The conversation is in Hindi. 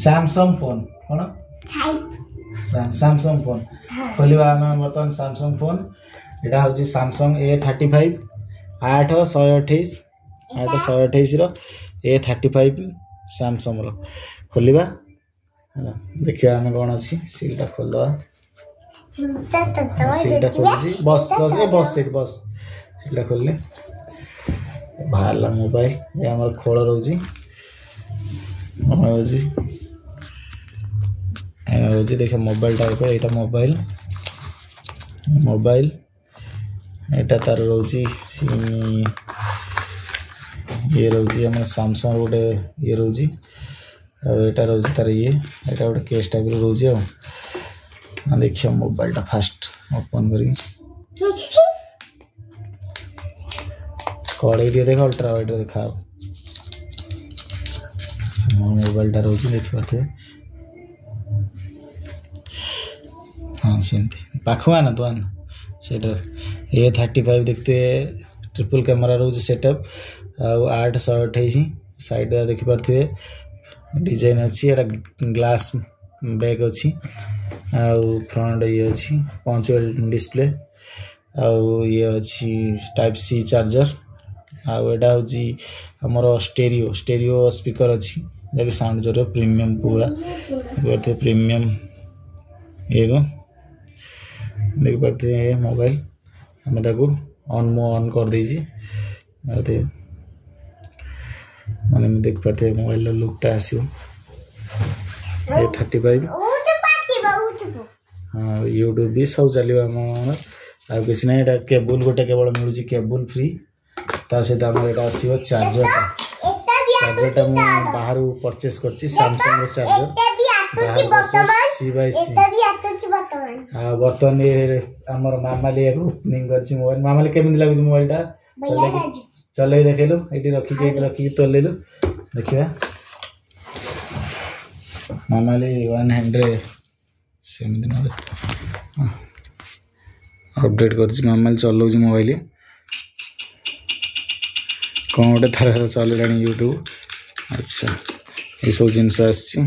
सैमसंग फोन कौन सैमसंग फोन खोलिबा आम बर्तमान सैमसंग फोन एटा हूँ सैमसंग A35 8/128 रो A35 सैमसंग रो खोलिबा देखिए आम कौन अच्छी सीलटा खोलवा सीलटा खोली बस बस सीलटा खोलले बाहर मोबाइल ये आम खोल रोजी देखिए मोबाइल टाइप यहाँ मोबाइल एटा तार रोजी सिम ये रोजी आम सैमसंग गोटे ये रोजी एटा रोजी तार ये एटा गोटे केस टाइप रोजी देखिए मोबाइल टा फास्ट ओपन करी कड़े देख अल्ट्रा वाइड देखा मोबाइल टा रोज देखी पारे हाँ सेमती पाखुआ ना तुआन से A35 देखते ट्रिपल कैमेरा रोज सेटअप 8/128 साइड देखी पारे डिजाइन अच्छी ग्लास बैग अच्छी फ्रंट ये अच्छी पंचुअल डिस्प्ले ये अच्छी टाइप C चार्जर आउटा हूँ आमर स्टेरियो स्पीकर अच्छी जब साउंड जोर प्रीमियम पूरा प्रीमियम ये देख पारे मोबाइल आम ऑन कर दीजिए मैंने देख पारे मोबाइल लुकटा आसो A35 हाँ यूट्यूब भी सब चलो आम आ किसी ना यहाँ केबुल गोटे केवल मिलूँ केबुल फ्री ता सहित आम आसो चार्जरटा बाहर परचेस कर सैमसंग चार्जर C/C बर्तमान आमर मामाली ओपनिंग कर मोबाइल मामाली केमी लगुच मोबाइलटा चल देखलु ये रखिक तोलू देखा मामाली 100 सेमती ना अपडेट कर मामाली चलाऊ मोबाइल कौन गोटे थर चल यूट्यूब अच्छा ये सब जिनस आसी।